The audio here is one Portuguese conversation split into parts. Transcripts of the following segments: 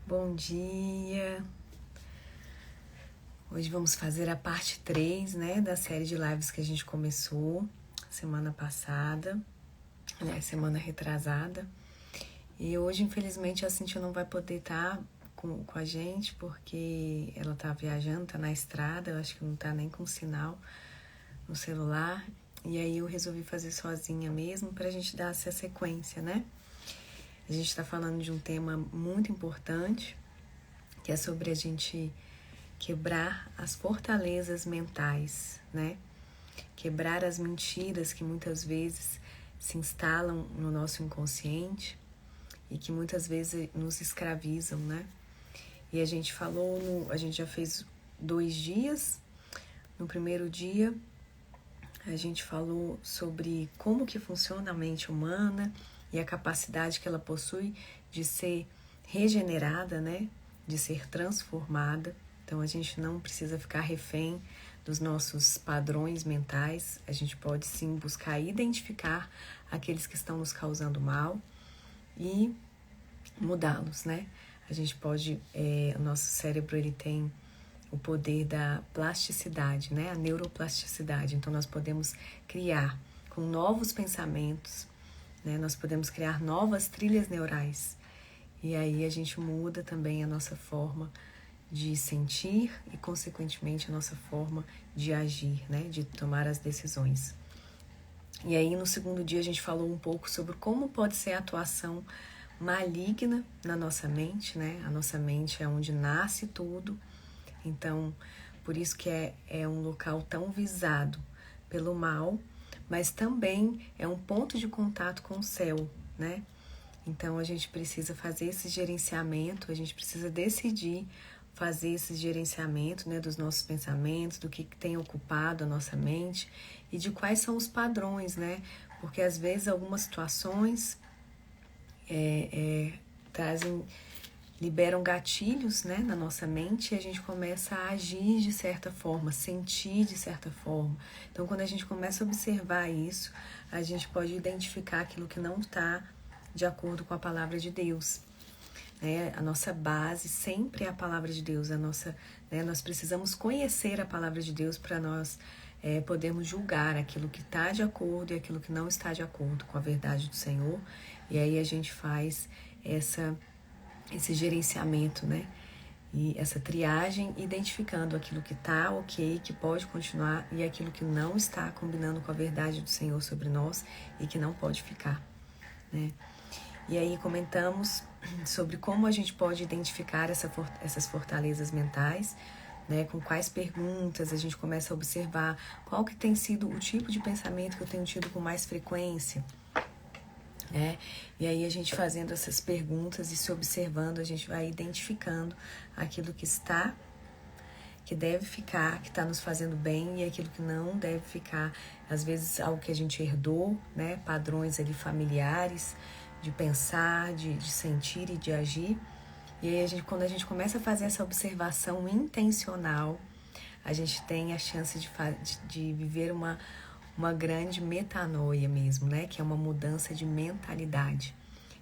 Bom dia! Hoje vamos fazer a parte 3, da série de lives que a gente começou semana passada, semana retrasada. E hoje, infelizmente, a Cintia não vai poder estar com a gente, porque ela tá viajando, tá na estrada, eu acho que não tá nem com sinal no celular. E aí eu resolvi fazer sozinha mesmo pra gente dar essa sequência, né? A gente tá falando de um tema muito importante, que é sobre a gente quebrar as fortalezas mentais, né? Quebrar as mentiras que muitas vezes se instalam no nosso inconsciente e que muitas vezes nos escravizam, né? E a gente a gente já fez 2 dias. No primeiro dia, a gente falou sobre como que funciona a mente humana e a capacidade que ela possui de ser regenerada, né? De ser transformada. Então, a gente não precisa ficar refém dos nossos padrões mentais. A gente pode, sim, buscar identificar aqueles que estão nos causando mal e mudá-los, né? A gente pode... o nosso cérebro, ele tem o poder da plasticidade, né? A neuroplasticidade. Então, nós podemos criar com novos pensamentos, né? Nós podemos criar novas trilhas neurais. E aí a gente muda também a nossa forma de sentir e, consequentemente, a nossa forma de agir, né? De tomar as decisões. E aí, no segundo dia, a gente falou um pouco sobre como pode ser a atuação maligna na nossa mente, né? A nossa mente é onde nasce tudo. Então, por isso que é um local tão visado pelo mal, mas também é um ponto de contato com o céu, né? Então, a gente precisa fazer esse gerenciamento, a gente precisa decidir fazer esse gerenciamento, né, dos nossos pensamentos, do que tem ocupado a nossa mente e de quais são os padrões, né? Porque, às vezes, algumas situações liberam gatilhos, né, na nossa mente e a gente começa a agir de certa forma, sentir de certa forma. Então, quando a gente começa a observar isso, a gente pode identificar aquilo que não está de acordo com a palavra de Deus. A nossa base sempre é a palavra de Deus. Nós precisamos conhecer a palavra de Deus para nós podermos julgar aquilo que está de acordo e aquilo que não está de acordo com a verdade do Senhor. E aí a gente faz esse gerenciamento, né? E essa triagem, identificando aquilo que está ok, que pode continuar, e aquilo que não está combinando com a verdade do Senhor sobre nós e que não pode ficar, né? E aí comentamos sobre como a gente pode identificar essas fortalezas mentais, né? Com quais perguntas a gente começa a observar qual que tem sido o tipo de pensamento que eu tenho tido com mais frequência, né? E aí a gente fazendo essas perguntas e se observando, a gente vai identificando aquilo que deve ficar, que está nos fazendo bem e aquilo que não deve ficar. Às vezes algo que a gente herdou, né? Padrões ali familiares, de pensar, de sentir e de agir. E aí quando a gente começa a fazer essa observação intencional, a gente tem a chance de viver uma grande metanoia mesmo, né? Que é uma mudança de mentalidade,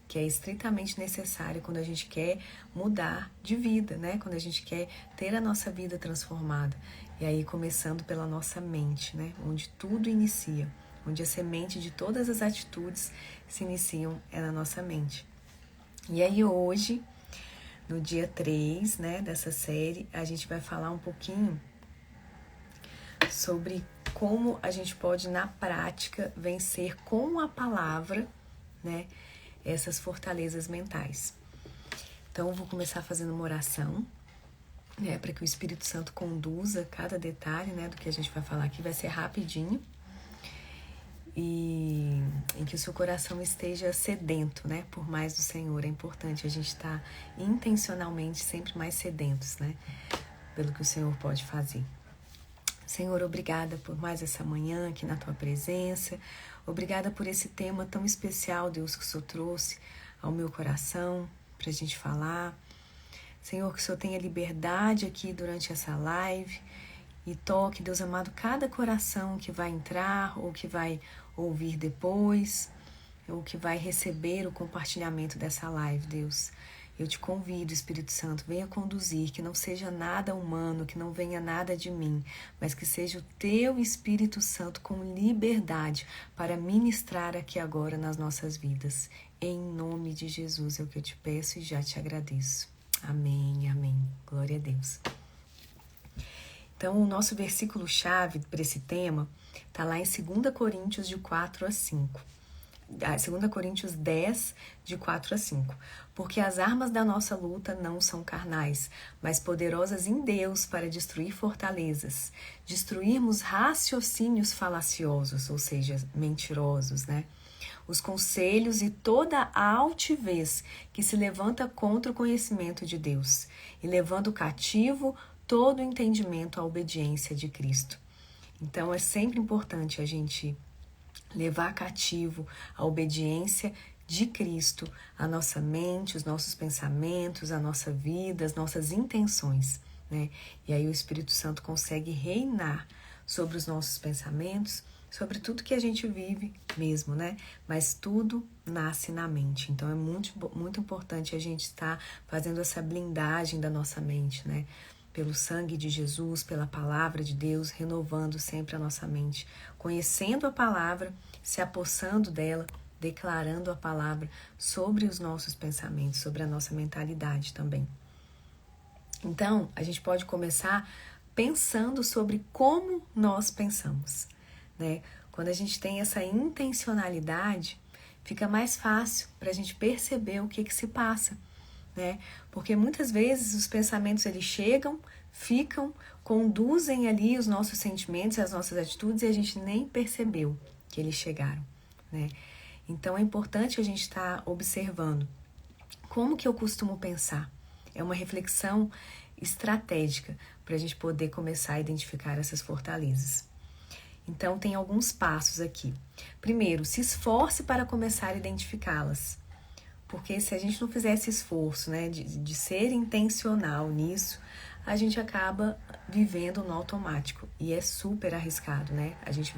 que é estritamente necessário quando a gente quer mudar de vida, né? Quando a gente quer ter a nossa vida transformada. E aí começando pela nossa mente, né? Onde tudo inicia, onde a semente de todas as atitudes se iniciam é na nossa mente. E aí hoje, no dia 3, né, dessa série, a gente vai falar um pouquinho sobre como a gente pode, na prática, vencer com a palavra, né, essas fortalezas mentais. Então, eu vou começar fazendo uma oração, né, para que o Espírito Santo conduza cada detalhe, né, do que a gente vai falar aqui. Vai ser rapidinho e em que o seu coração esteja sedento, né, por mais do Senhor. É importante a gente estar intencionalmente sempre mais sedentos, né, pelo que o Senhor pode fazer. Senhor, obrigada por mais essa manhã aqui na Tua presença. Obrigada por esse tema tão especial, Deus, que o Senhor trouxe ao meu coração para a gente falar. Senhor, que o Senhor tenha liberdade aqui durante essa live e toque, Deus amado, cada coração que vai entrar ou que vai ouvir depois ou que vai receber o compartilhamento dessa live, Deus. Eu te convido, Espírito Santo, venha conduzir, que não seja nada humano, que não venha nada de mim, mas que seja o teu Espírito Santo com liberdade para ministrar aqui agora nas nossas vidas. Em nome de Jesus é o que eu te peço e já te agradeço. Amém, amém. Glória a Deus. Então, o nosso versículo-chave para esse tema está lá em 2 Coríntios, de 4 a 5. 2 Coríntios 10, de 4 a 5. Porque as armas da nossa luta não são carnais, mas poderosas em Deus para destruir fortalezas, destruirmos raciocínios falaciosos, ou seja, mentirosos, né? Os conselhos e toda a altivez que se levanta contra o conhecimento de Deus, e levando cativo todo o entendimento à obediência de Cristo. Então, é sempre importante a gente levar cativo a obediência de Cristo, a nossa mente, os nossos pensamentos, a nossa vida, as nossas intenções, né? E aí o Espírito Santo consegue reinar sobre os nossos pensamentos, sobre tudo que a gente vive mesmo, né? Mas tudo nasce na mente. Então é muito importante a gente estar fazendo essa blindagem da nossa mente, né? Pelo sangue de Jesus, pela palavra de Deus, renovando sempre a nossa mente, conhecendo a palavra, se apossando dela, declarando a palavra sobre os nossos pensamentos, sobre a nossa mentalidade também. Então, a gente pode começar pensando sobre como nós pensamos, né? Quando a gente tem essa intencionalidade, fica mais fácil para a gente perceber o que se passa, né? Porque muitas vezes os pensamentos eles chegam, ficam, conduzem ali os nossos sentimentos e as nossas atitudes e a gente nem percebeu que eles chegaram, né? Então é importante a gente estar observando como que eu costumo pensar. É uma reflexão estratégica para a gente poder começar a identificar essas fortalezas. Então tem alguns passos aqui. Primeiro, se esforce para começar a identificá-las. Porque se a gente não fizer esse esforço, né, de ser intencional nisso, a gente acaba vivendo no automático. E é super arriscado, né? A gente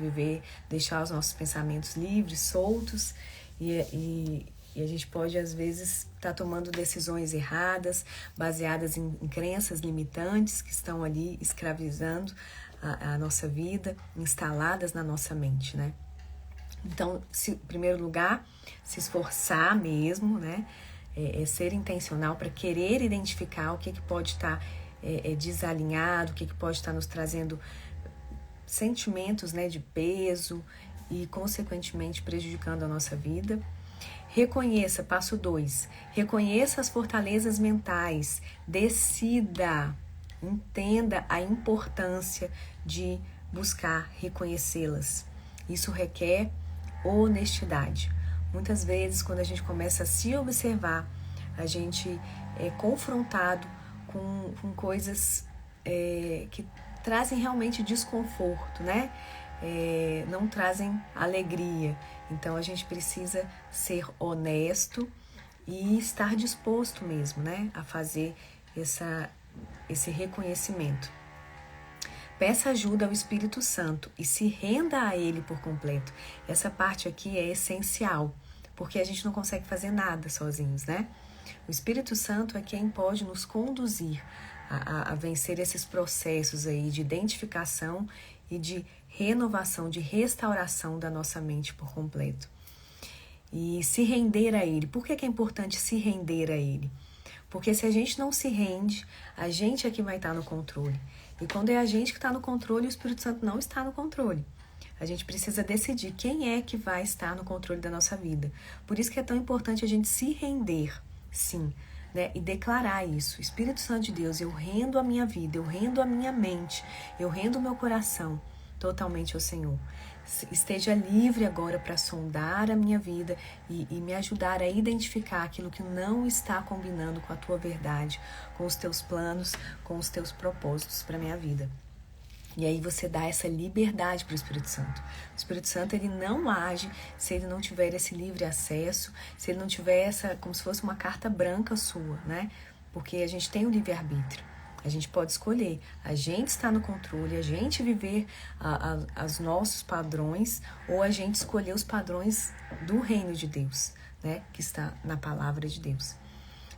deixar os nossos pensamentos livres, soltos, e a gente pode, às vezes, estar tomando decisões erradas, baseadas em crenças limitantes que estão ali escravizando a nossa vida, instaladas na nossa mente, né? Então, em primeiro lugar, se esforçar mesmo, né? Ser intencional para querer identificar o que pode estar desalinhado, o que pode estar nos trazendo sentimentos, né, de peso e, consequentemente, prejudicando a nossa vida. Reconheça, passo 2, reconheça as fortalezas mentais, decida, entenda a importância de buscar reconhecê-las. Isso requer honestidade. Muitas vezes, quando a gente começa a se observar, a gente é confrontado com coisas que trazem realmente desconforto, né? Não trazem alegria. Então, a gente precisa ser honesto e estar disposto mesmo, né? A fazer esse reconhecimento. Peça ajuda ao Espírito Santo e se renda a Ele por completo. Essa parte aqui é essencial, porque a gente não consegue fazer nada sozinhos, né? O Espírito Santo é quem pode nos conduzir a vencer esses processos aí de identificação e de renovação, de restauração da nossa mente por completo. E se render a Ele. Por que é importante se render a Ele? Porque se a gente não se rende, a gente é que vai estar no controle. E quando é a gente que está no controle, o Espírito Santo não está no controle. A gente precisa decidir quem é que vai estar no controle da nossa vida. Por isso que é tão importante a gente se render, sim, né? E declarar isso. Espírito Santo de Deus, eu rendo a minha vida, eu rendo a minha mente, eu rendo o meu coração totalmente ao Senhor. Esteja livre agora para sondar a minha vida e me ajudar a identificar aquilo que não está combinando com a tua verdade, com os teus planos, com os teus propósitos para a minha vida. E aí você dá essa liberdade para o Espírito Santo. O Espírito Santo, ele não age se ele não tiver esse livre acesso, se ele não tiver como se fosse uma carta branca sua, né? Porque a gente tem o livre-arbítrio. A gente pode escolher, a gente está no controle, a gente viver os nossos padrões ou a gente escolher os padrões do reino de Deus, né? Que está na palavra de Deus.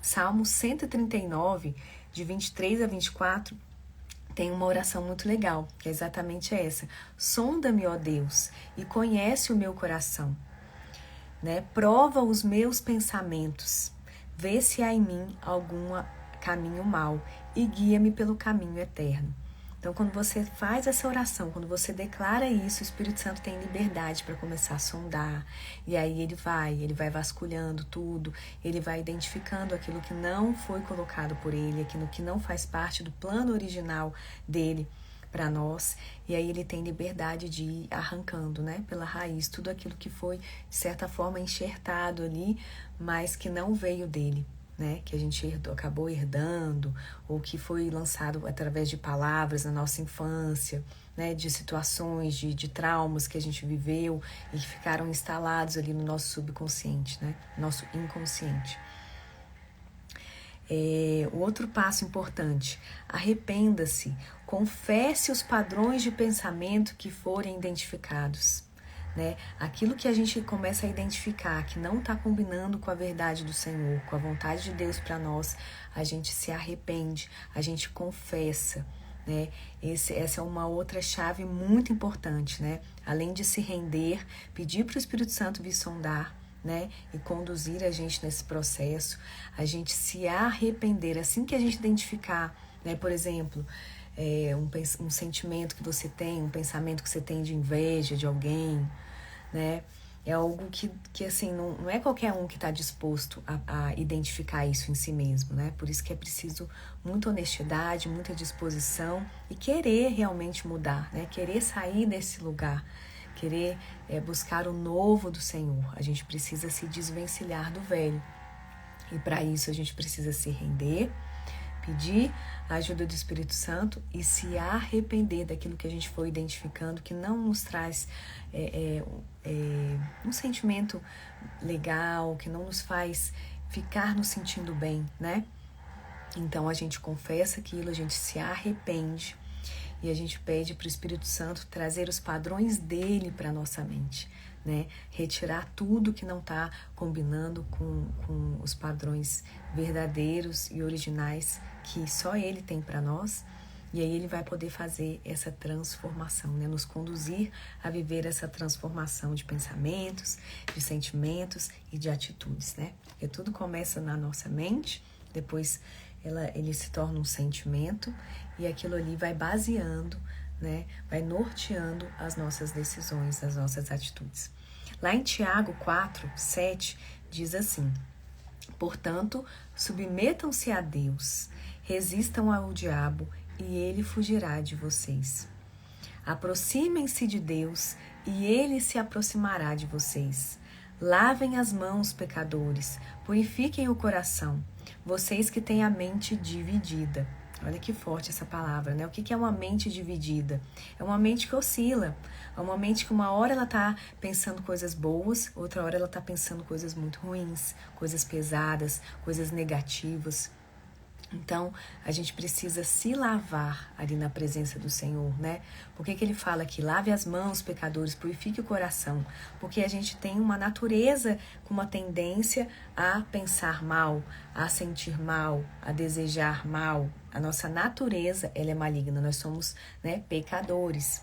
Salmo 139, de 23 a 24, tem uma oração muito legal, que é exatamente essa. Sonda-me, ó Deus, e conhece o meu coração, né? Prova os meus pensamentos, vê se há em mim algum caminho mau e guia-me pelo caminho eterno. Então, quando você faz essa oração, quando você declara isso, o Espírito Santo tem liberdade para começar a sondar. E aí ele vai vasculhando tudo, ele vai identificando aquilo que não foi colocado por ele, aquilo que não faz parte do plano original dele para nós. E aí ele tem liberdade de ir arrancando, né, pela raiz, tudo aquilo que foi, de certa forma, enxertado ali, mas que não veio dele, né, que a gente acabou herdando, ou que foi lançado através de palavras na nossa infância, né, de situações, de traumas que a gente viveu e que ficaram instalados ali no nosso subconsciente, né, nosso inconsciente. O outro passo importante, arrependa-se, confesse os padrões de pensamento que forem identificados. Né? Aquilo que a gente começa a identificar que não está combinando com a verdade do Senhor, com a vontade de Deus para nós, a gente se arrepende, a gente confessa. Né? Essa é uma outra chave muito importante. Né? Além de se render, pedir para o Espírito Santo vir sondar, né, e conduzir a gente nesse processo, a gente se arrepender assim que a gente identificar, né, por exemplo, um sentimento que você tem, um pensamento que você tem de inveja de alguém, né, é algo que assim, não é qualquer um que está disposto a identificar isso em si mesmo, né, por isso que é preciso muita honestidade, muita disposição e querer realmente mudar, né, querer sair desse lugar, querer buscar o novo do Senhor. A gente precisa se desvencilhar do velho. E para isso a gente precisa se render, pedir a ajuda do Espírito Santo e se arrepender daquilo que a gente foi identificando, que não nos traz um sentimento legal, que não nos faz ficar nos sentindo bem, né? Então a gente confessa aquilo, a gente se arrepende. E a gente pede para o Espírito Santo trazer os padrões dele para a nossa mente, né? Retirar tudo que não está combinando com os padrões verdadeiros e originais que só ele tem para nós. E aí ele vai poder fazer essa transformação, né? Nos conduzir a viver essa transformação de pensamentos, de sentimentos e de atitudes, né? Porque tudo começa na nossa mente, depois ele se torna um sentimento e aquilo ali vai baseando, né, vai norteando as nossas decisões, as nossas atitudes. Lá em Tiago 4, 7, diz assim: portanto, submetam-se a Deus, resistam ao diabo e ele fugirá de vocês. Aproximem-se de Deus e ele se aproximará de vocês. Lavem as mãos, pecadores, purifiquem o coração, vocês que têm a mente dividida. Olha que forte essa palavra, né? O que é uma mente dividida? É uma mente que oscila. É uma mente que uma hora ela está pensando coisas boas, outra hora ela está pensando coisas muito ruins, coisas pesadas, coisas negativas. Então, a gente precisa se lavar ali na presença do Senhor, né? Por que ele fala aqui? Lave as mãos, pecadores, purifique o coração. Porque a gente tem uma natureza com uma tendência a pensar mal, a sentir mal, a desejar mal. A nossa natureza, ela é maligna. Nós somos, né, pecadores.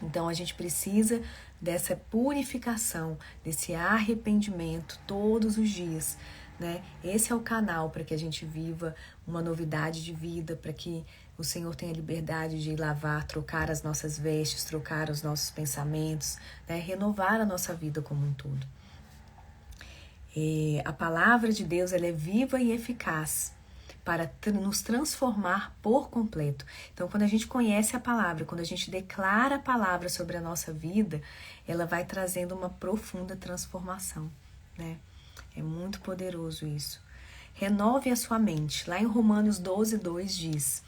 Então, a gente precisa dessa purificação, desse arrependimento todos os dias, né? Esse é o canal para que a gente viva uma novidade de vida, para que o Senhor tenha liberdade de lavar, trocar as nossas vestes, trocar os nossos pensamentos, né? Renovar a nossa vida como um todo. A palavra de Deus, ela é viva e eficaz para nos transformar por completo. Então, quando a gente conhece a palavra, quando a gente declara a palavra sobre a nossa vida, ela vai trazendo uma profunda transformação, né? É muito poderoso isso. Renove a sua mente. Lá em Romanos 12, 2 diz: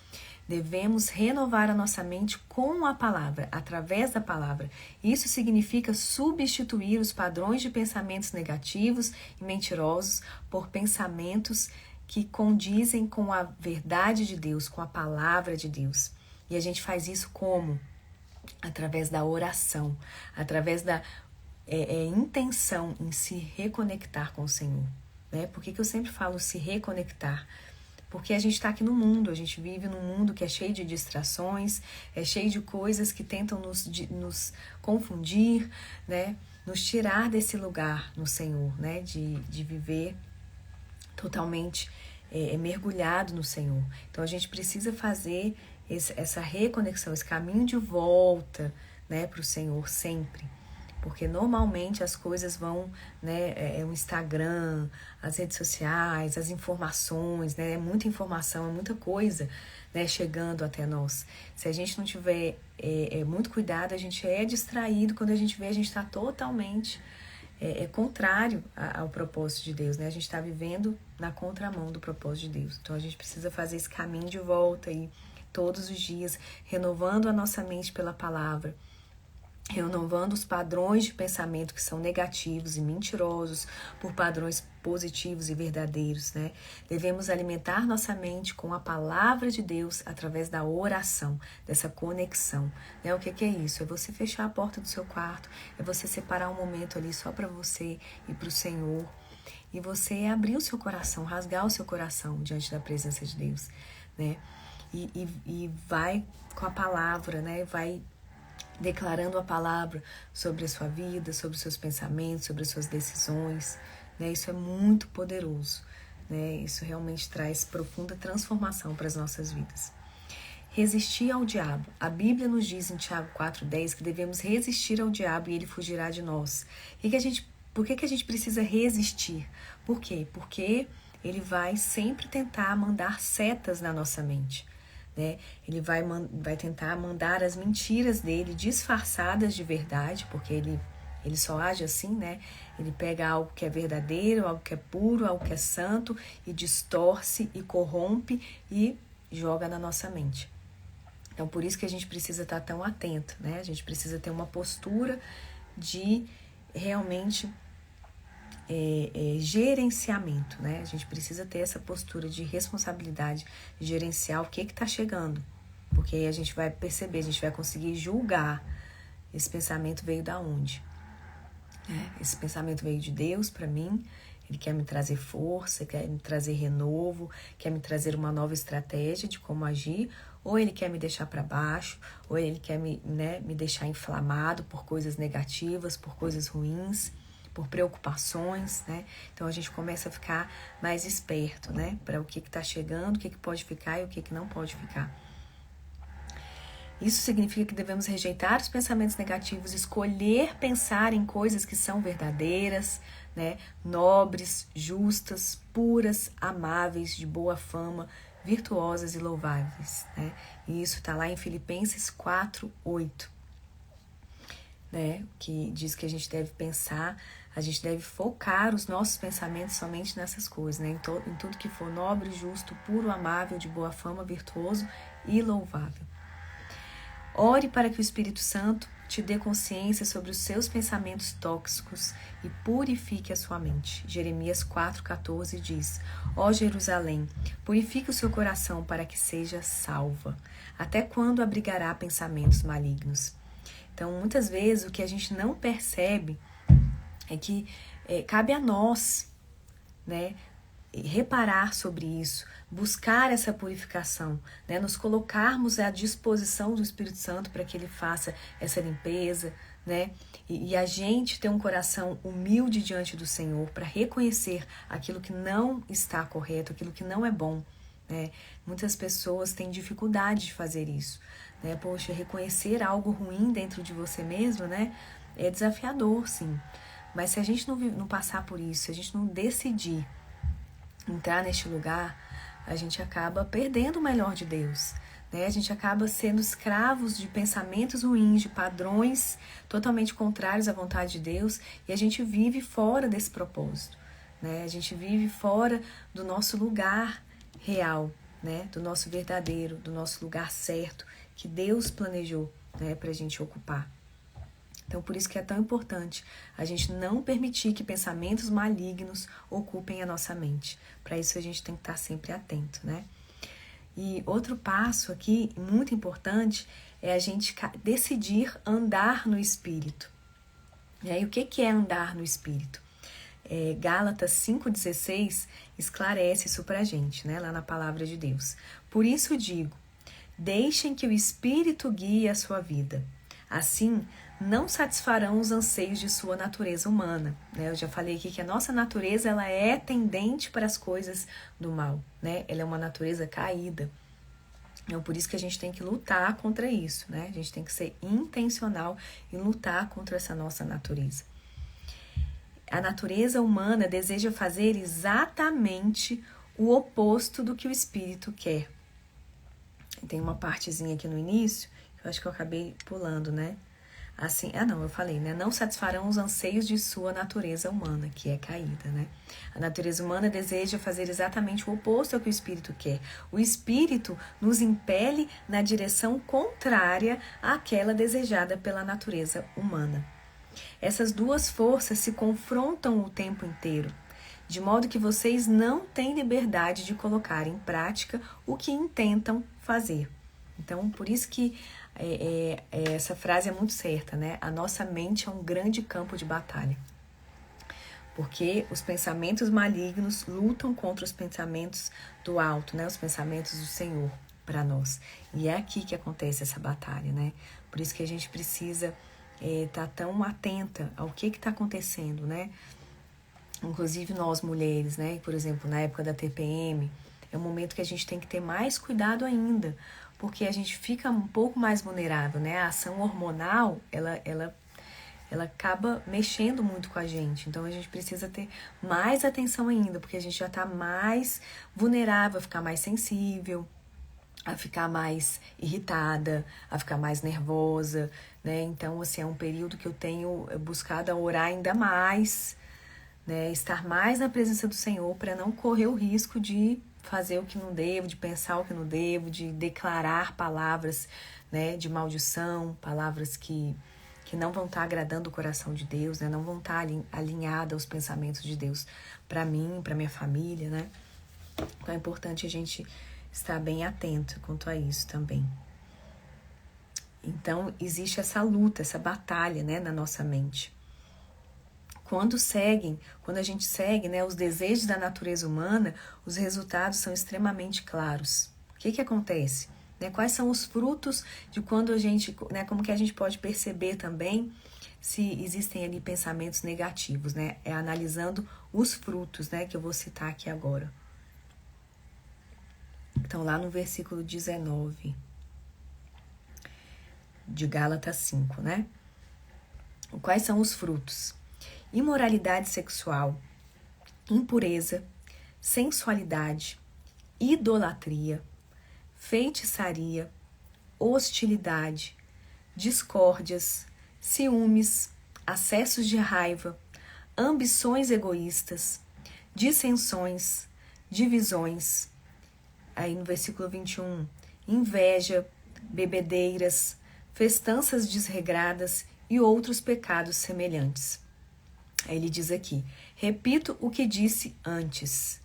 devemos renovar a nossa mente com a palavra, através da palavra. Isso significa substituir os padrões de pensamentos negativos e mentirosos por pensamentos que condizem com a verdade de Deus, com a palavra de Deus. E a gente faz isso como? Através da oração, através da intenção em se reconectar com o Senhor, né? Por que eu sempre falo se reconectar? Porque a gente está aqui no mundo, a gente vive num mundo que é cheio de distrações, é cheio de coisas que tentam nos confundir, né? Nos tirar desse lugar no Senhor, né? De viver totalmente mergulhado no Senhor. Então a gente precisa fazer essa reconexão, esse caminho de volta, né, para o Senhor sempre. Porque normalmente as coisas vão, né, o Instagram, as redes sociais, as informações, né, é muita informação, é muita coisa, né, chegando até nós. Se a gente não tiver muito cuidado, a gente é distraído, quando a gente vê, a gente está totalmente contrário ao propósito de Deus, né? A gente está vivendo na contramão do propósito de Deus. Então a gente precisa fazer esse caminho de volta aí todos os dias, renovando a nossa mente pela palavra, renovando os padrões de pensamento que são negativos e mentirosos por padrões positivos e verdadeiros, né? Devemos alimentar nossa mente com a palavra de Deus através da oração, dessa conexão, né? O que é isso? É você fechar a porta do seu quarto, é você separar um momento ali só para você e para o Senhor, e você abrir o seu coração, rasgar o seu coração diante da presença de Deus, né? E vai com a palavra, né? Vai declarando a palavra sobre a sua vida, sobre os seus pensamentos, sobre as suas decisões, né? Isso é muito poderoso, né? Isso realmente traz profunda transformação para as nossas vidas. Resistir ao diabo. A Bíblia nos diz em Tiago 4,10 que devemos resistir ao diabo e ele fugirá de nós. Por que a gente precisa resistir? Por quê? Porque ele vai sempre tentar mandar setas na nossa mente, né? Ele vai tentar mandar as mentiras dele disfarçadas de verdade, porque ele só age assim, né? Ele pega algo que é verdadeiro, algo que é puro, algo que é santo e distorce e corrompe e joga na nossa mente. Então, por isso que a gente precisa estar tão atento, né? A gente precisa ter uma postura de realmente gerenciamento, né? A gente precisa ter essa postura de responsabilidade, de gerenciar o que está chegando, porque aí a gente vai perceber, a gente vai conseguir julgar esse pensamento veio da onde. Esse pensamento veio de Deus para mim, ele quer me trazer força, quer me trazer renovo, quer me trazer uma nova estratégia de como agir, ou ele quer me deixar para baixo, ou ele quer me deixar inflamado por coisas negativas, por coisas ruins, por preocupações, né? Então a gente começa a ficar mais esperto, né? Para o que está chegando, o que pode ficar e o que não pode ficar. Isso significa que devemos rejeitar os pensamentos negativos, escolher pensar em coisas que são verdadeiras, né? Nobres, justas, puras, amáveis, de boa fama, virtuosas e louváveis, né? E isso está lá em Filipenses 4:8, né? Que diz que a gente deve pensar, a gente deve focar os nossos pensamentos somente nessas coisas, né? Em tudo que for nobre, justo, puro, amável, de boa fama, virtuoso e louvável. Ore para que o Espírito Santo te dê consciência sobre os seus pensamentos tóxicos e purifique a sua mente. Jeremias 4,14 diz: Ó Jerusalém, purifique o seu coração para que seja salva. Até quando abrigará pensamentos malignos? Então, muitas vezes, o que a gente não percebe é que cabe a nós, né, reparar sobre isso, buscar essa purificação, né, nos colocarmos à disposição do Espírito Santo para que ele faça essa limpeza, né, e a gente ter um coração humilde diante do Senhor para reconhecer aquilo que não está correto, aquilo que não é bom, né. Muitas pessoas têm dificuldade de fazer isso, né, poxa, reconhecer algo ruim dentro de você mesmo, né, é desafiador, sim, mas se a gente não passar por isso, se a gente não decidir entrar neste lugar, a gente acaba perdendo o melhor de Deus, né? A gente acaba sendo escravos de pensamentos ruins, de padrões totalmente contrários à vontade de Deus, e a gente vive fora desse propósito, né? A gente vive fora do nosso lugar real, né? Do nosso verdadeiro, do nosso lugar certo, que Deus planejou, né, para a gente ocupar. Então, por isso que é tão importante a gente não permitir que pensamentos malignos ocupem a nossa mente. Para isso, a gente tem que estar sempre atento, né? E outro passo aqui, muito importante, é a gente decidir andar no Espírito. E o que é andar no Espírito? Gálatas 5,16 esclarece isso pra gente, né? Lá na palavra de Deus. Por isso digo, deixem que o Espírito guie a sua vida. Assim, não satisfarão os anseios de sua natureza humana, né? Eu já falei aqui que a nossa natureza ela é tendente para as coisas do mal, né? Ela é uma natureza caída. Então, por isso que a gente tem que lutar contra isso, né? A gente tem que ser intencional em lutar contra essa nossa natureza. A natureza humana deseja fazer exatamente o oposto do que o espírito quer. Tem uma partezinha aqui no início, que eu acho que eu acabei pulando, né? Assim, eu falei, né? Não satisfarão os anseios de sua natureza humana, que é caída, né? A natureza humana deseja fazer exatamente o oposto ao que o espírito quer. O espírito nos impele na direção contrária àquela desejada pela natureza humana. Essas duas forças se confrontam o tempo inteiro, de modo que vocês não têm liberdade de colocar em prática o que intentam fazer. Então, por isso que essa frase é muito certa, né? A nossa mente é um grande campo de batalha. Porque os pensamentos malignos lutam contra os pensamentos do alto, né? Os pensamentos do Senhor para nós. E é aqui que acontece essa batalha, né? Por isso que a gente precisa estar tão atenta ao que está acontecendo, né? Inclusive nós mulheres, né? Por exemplo, na época da TPM, é um momento que a gente tem que ter mais cuidado ainda, porque a gente fica um pouco mais vulnerável, né? A ação hormonal, ela acaba mexendo muito com a gente. Então, a gente precisa ter mais atenção ainda, porque a gente já está mais vulnerável, a ficar mais sensível, a ficar mais irritada, a ficar mais nervosa, né? Então, assim, é um período que eu tenho buscado a orar ainda mais, né? Estar mais na presença do Senhor para não correr o risco de fazer o que não devo, de pensar o que não devo, de declarar palavras, né, de maldição, palavras que não vão estar agradando o coração de Deus, né, não vão estar alinhadas aos pensamentos de Deus para mim, para minha família, né? Então é importante a gente estar bem atento quanto a isso também. Então existe essa luta, essa batalha, né, na nossa mente. Quando a gente segue, né, os desejos da natureza humana, os resultados são extremamente claros. O que acontece? Né, quais são os frutos de quando a gente, né, como que a gente pode perceber também se existem ali pensamentos negativos, né? É analisando os frutos, né, que eu vou citar aqui agora. Então, lá no versículo 19 de Gálatas 5, né? Quais são os frutos? Imoralidade sexual, impureza, sensualidade, idolatria, feitiçaria, hostilidade, discórdias, ciúmes, acessos de raiva, ambições egoístas, dissensões, divisões. Aí no versículo 21, inveja, bebedeiras, festanças desregradas e outros pecados semelhantes. Aí ele diz aqui, repito o que disse antes,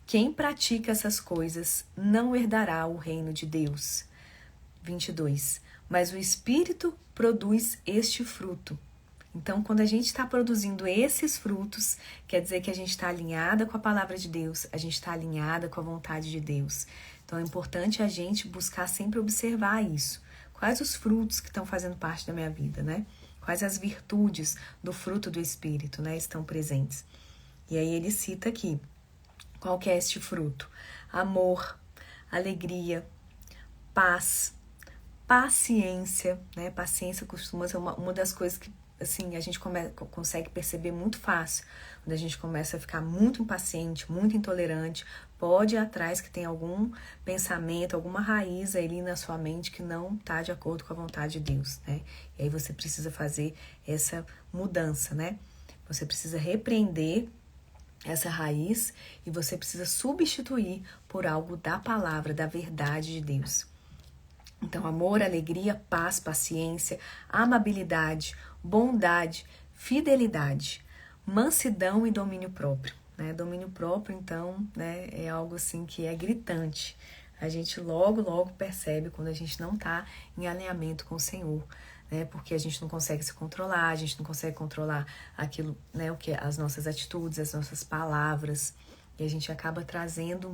quem pratica essas coisas não herdará o reino de Deus. 22, mas o Espírito produz este fruto. Então, quando a gente está produzindo esses frutos, quer dizer que a gente está alinhada com a palavra de Deus, a gente está alinhada com a vontade de Deus. Então, é importante a gente buscar sempre observar isso. Quais os frutos que estão fazendo parte da minha vida, né? Quais as virtudes do fruto do Espírito, né, estão presentes. E aí ele cita aqui, qual que é este fruto? Amor, alegria, paz, paciência, né? Paciência costuma ser uma das coisas que, assim, a gente consegue perceber muito fácil. Quando a gente começa a ficar muito impaciente, muito intolerante, pode ir atrás que tem algum pensamento, alguma raiz ali na sua mente que não está de acordo com a vontade de Deus, né? E aí você precisa fazer essa mudança, né? Você precisa repreender essa raiz e você precisa substituir por algo da palavra, da verdade de Deus. Então, amor, alegria, paz, paciência, amabilidade, bondade, fidelidade, mansidão e domínio próprio. Né? Domínio próprio, então, né, é algo assim que é gritante. A gente logo percebe quando a gente não está em alinhamento com o Senhor. né? Porque a gente não consegue se controlar, a gente não consegue controlar aquilo, né? O que as nossas atitudes, as nossas palavras. E a gente acaba trazendo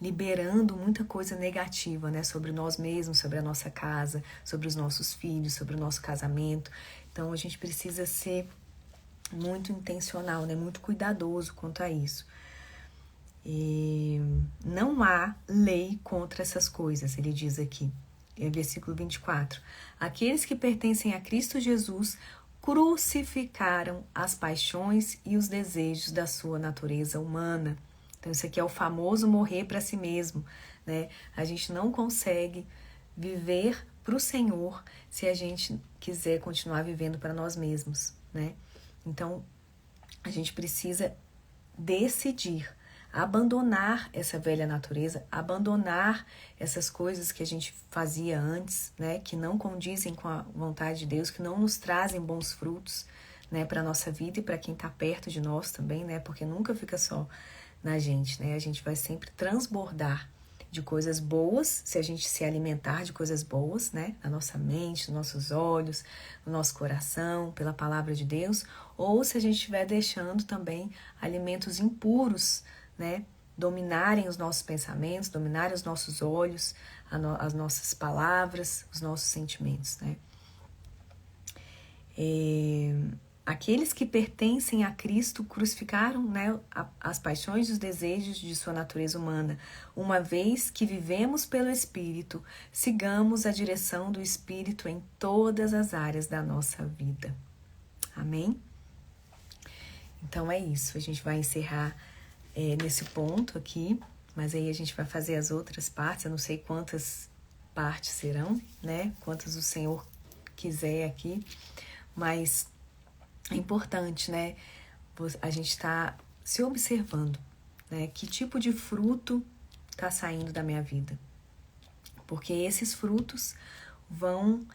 liberando muita coisa negativa, né? Sobre nós mesmos, sobre a nossa casa, sobre os nossos filhos, sobre o nosso casamento. Então a gente precisa ser muito intencional, né? Muito cuidadoso quanto a isso. E não há lei contra essas coisas, ele diz aqui. É versículo 24. Aqueles que pertencem a Cristo Jesus crucificaram as paixões e os desejos da sua natureza humana. Então isso aqui é o famoso morrer para si mesmo, né? A gente não consegue viver para o Senhor se a gente quiser continuar vivendo para nós mesmos, né? Então a gente precisa decidir abandonar essa velha natureza, abandonar essas coisas que a gente fazia antes, né, que não condizem com a vontade de Deus, que não nos trazem bons frutos, né, para nossa vida e para quem está perto de nós também, né, porque nunca fica só na gente, né, a gente vai sempre transbordar de coisas boas, se a gente se alimentar de coisas boas, né, na nossa mente, nos nossos olhos, no nosso coração, pela palavra de Deus, ou se a gente estiver deixando também alimentos impuros, né, dominarem os nossos pensamentos, dominarem os nossos olhos, as nossas palavras, os nossos sentimentos, né. Aqueles que pertencem a Cristo crucificaram, né, as paixões e os desejos de sua natureza humana. Uma vez que vivemos pelo Espírito, sigamos a direção do Espírito em todas as áreas da nossa vida. Amém? Então é isso, a gente vai encerrar nesse ponto aqui, mas aí a gente vai fazer as outras partes, eu não sei quantas partes serão, né? Quantas o Senhor quiser aqui, mas é importante, né? A gente está se observando, né? Que tipo de fruto está saindo da minha vida? Porque esses frutos vão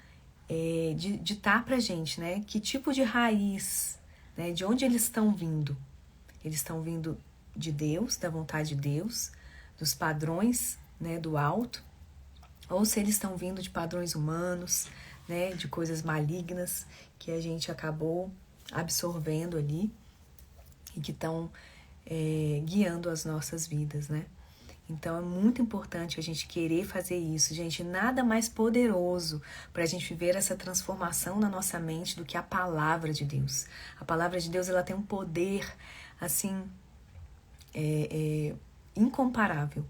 ditar pra gente, né? Que tipo de raiz, né? De onde eles estão vindo? Eles estão vindo de Deus, da vontade de Deus, dos padrões, né, do alto, ou se eles estão vindo de padrões humanos, né, de coisas malignas que a gente acabou absorvendo ali e que estão guiando as nossas vidas, né? Então é muito importante a gente querer fazer isso, gente. Nada mais poderoso para a gente viver essa transformação na nossa mente do que a palavra de Deus. A palavra de Deus, ela tem um poder assim incomparável,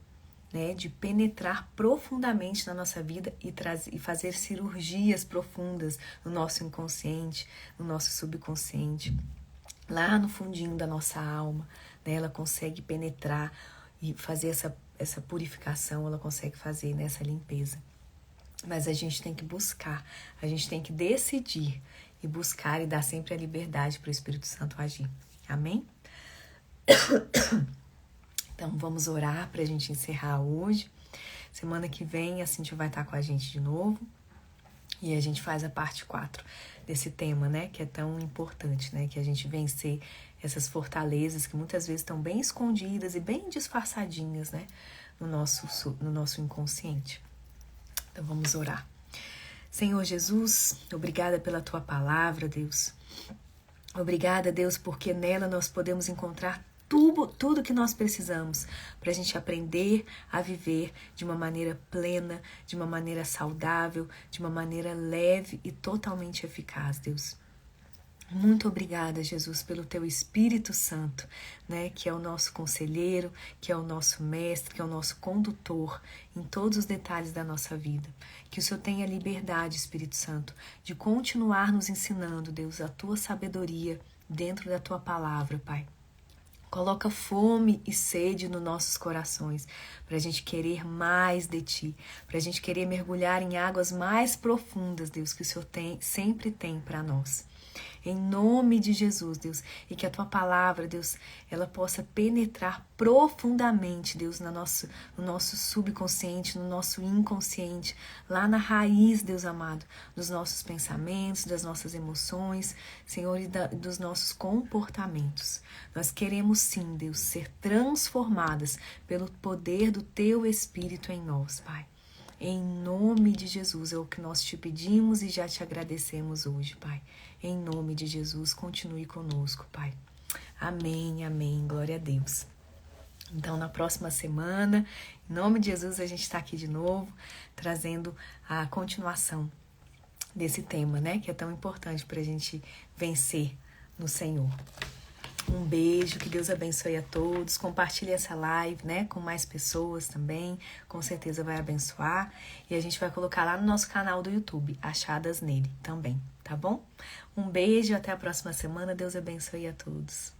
né, de penetrar profundamente na nossa vida e fazer cirurgias profundas no nosso inconsciente, no nosso subconsciente, lá no fundinho da nossa alma, né, ela consegue penetrar e fazer essa purificação, ela consegue fazer nessa limpeza. Mas a gente tem que buscar, a gente tem que decidir e buscar e dar sempre a liberdade para o Espírito Santo agir. Amém? Então vamos orar para a gente encerrar hoje. Semana que vem a Cintia vai estar com a gente de novo e a gente faz a parte 4 desse tema, né, que é tão importante, né, que a gente vencer essas fortalezas que muitas vezes estão bem escondidas e bem disfarçadinhas, né, no nosso inconsciente. Então vamos orar. Senhor Jesus, obrigada pela tua palavra, Deus. Obrigada, Deus, porque nela nós podemos encontrar tudo que nós precisamos para a gente aprender a viver de uma maneira plena, de uma maneira saudável, de uma maneira leve e totalmente eficaz, Deus. Muito obrigada, Jesus, pelo teu Espírito Santo, né, que é o nosso conselheiro, que é o nosso mestre, que é o nosso condutor em todos os detalhes da nossa vida. Que o Senhor tenha liberdade, Espírito Santo, de continuar nos ensinando, Deus, a tua sabedoria dentro da tua palavra, Pai. Coloca fome e sede nos nossos corações, para a gente querer mais de Ti, para a gente querer mergulhar em águas mais profundas, Deus, que o Senhor sempre tem para nós. Em nome de Jesus, Deus, e que a Tua palavra, Deus, ela possa penetrar profundamente, Deus, no nosso subconsciente, no nosso inconsciente, lá na raiz, Deus amado, dos nossos pensamentos, das nossas emoções, Senhor, e dos nossos comportamentos. Nós queremos sim, Deus, ser transformadas pelo poder do Teu Espírito em nós, Pai. Em nome de Jesus é o que nós te pedimos e já te agradecemos hoje, Pai. Em nome de Jesus, continue conosco, Pai. Amém, amém. Glória a Deus. Então, na próxima semana, em nome de Jesus, a gente está aqui de novo, trazendo a continuação desse tema, né? Que é tão importante para a gente vencer no Senhor. Um beijo, que Deus abençoe a todos. Compartilhe essa live, né, com mais pessoas também. Com certeza vai abençoar. E a gente vai colocar lá no nosso canal do YouTube, Achadas Nele também, tá bom? Um beijo, até a próxima semana. Deus abençoe a todos.